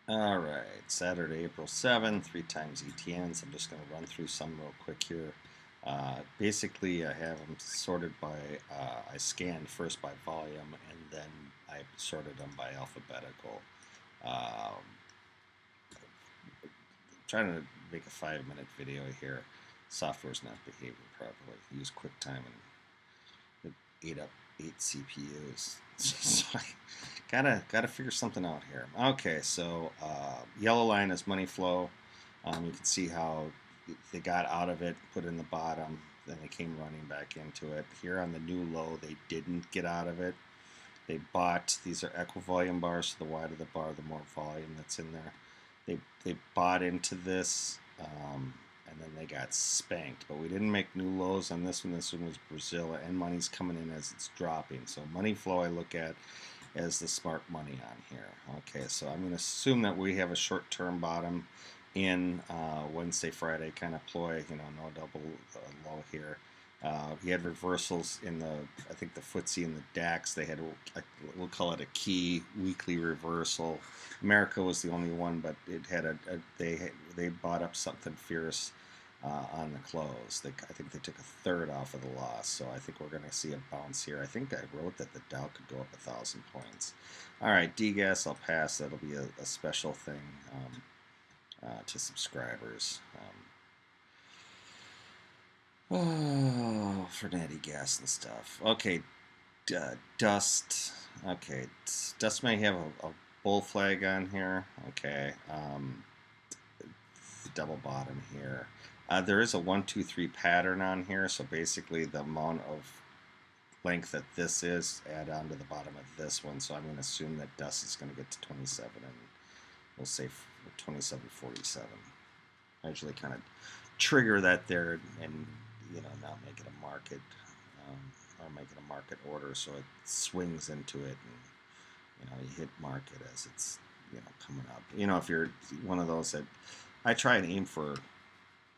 All right, Saturday, April 7th, 3 times ETNs. I'm just going to run through some real quick here. Basically, I have them sorted by, I scanned first by volume, and then I sorted them by alphabetical. Um, Trying to make a 5-minute video here. Software's not behaving properly. Use QuickTime and it ate up 8 CPUs. So I gotta figure something out here. Okay, so yellow line is money flow. You can see how they got out of it, put in the bottom, then they came running back into it. Here on the new low, they didn't get out of it. They bought, these are equivolume bars, so the wider the bar, the more volume that's in there. They bought into this, and then they got spanked. But we didn't make new lows on this one. This one was Brazil, and money's coming in as it's dropping. So money flow I look at as the smart money on here. Okay, so I'm going to assume that we have a short-term bottom in Wednesday, Friday kind of ploy. No double low here. We had reversals in the, I think the FTSE and the DAX. They had, we'll call it a key weekly reversal. America was the only one, but it had they bought up something fierce on the close. I think they took a third off of the loss, so I think we're going to see a bounce here. I think I wrote that the Dow could go up 1,000 points. All right, DGAS, I'll pass. That'll be a special thing to subscribers. Oh, for natty gas and stuff. Okay, dust. Okay, dust may have a bull flag on here. Okay, double bottom here. There is a 1, 2, 3 pattern on here, so basically the amount of length that this is add on to the bottom of this one. So I'm going to assume that dust is going to get to 27, and we'll say 27.47. I usually kind of trigger that there and not make it a market or make it a market order, so it swings into it, and you hit market as it's coming up. If you're one of those that I try and aim for,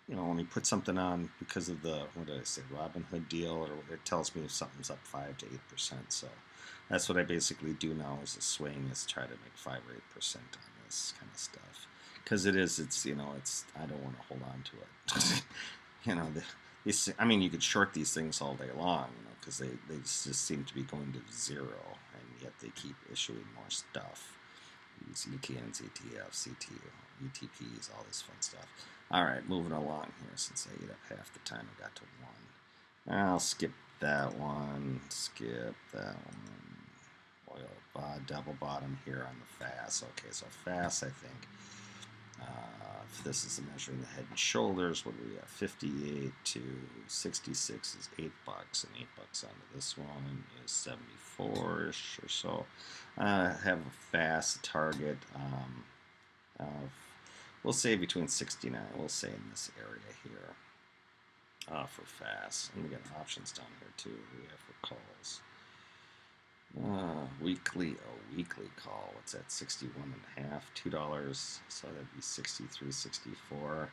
when you put something on because of the, what did I say, Robinhood deal, or it tells me if something's up 5 to 8%. So that's what I basically do now as a swing, is try to make 5 or 8% on this kind of stuff. Because it's I don't want to hold on to it. I mean, you could short these things all day long, because they just seem to be going to zero, and yet they keep issuing more stuff. These ETNs, ETFs, ETPs, all this fun stuff. All right, moving along here, since I ate up half the time I got to one. I'll skip that one, Oil double bottom here on the FAS. Okay, so FAS, I think, if this is measuring the head and shoulders, what do we have? 58 to 66 is $8, and $8 onto this one is 74-ish or so. Have a FAS target of, we'll say between 69, we'll say in this area here for FAS. And we got options down here too. We have for calls. Weekly call. What's that? 61.5, $2. So that'd be 63.64.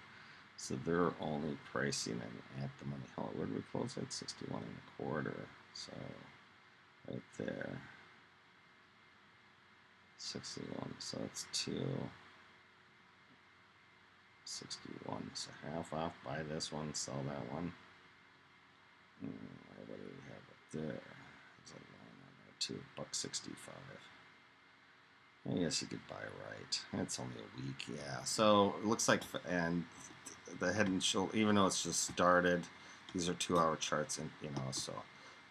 So they're only pricing it at the money. Where did we close at? 61.25. So right there. 61. So that's 61. So half off. Buy this one. Sell that one. What do we have up there? $1.65. I guess you could buy right. It's only a week, yeah. So it looks like, and the head and shoulder, even though it's just started, these are 2-hour charts, and so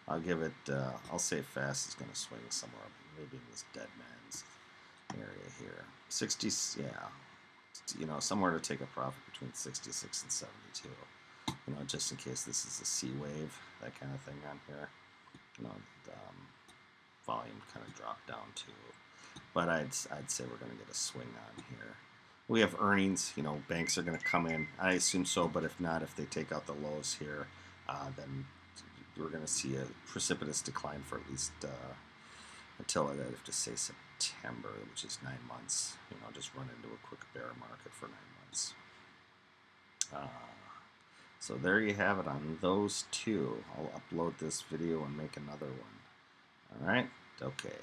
I'll give it. I'll say FAS is going to swing somewhere, maybe in this dead man's area here. 60, yeah. Somewhere to take a profit between 66 and 72. Just in case this is a C wave, that kind of thing on here. Volume kind of dropped down too, but I'd say we're going to get a swing on here. We have earnings. Banks are going to come in. I assume so, but if not, if they take out the lows here, then we're going to see a precipitous decline for at least until I have to say September, which is 9 months. Just run into a quick bear market for 9 months. So there you have it on those two. I'll upload this video and make another one. All right? Okay.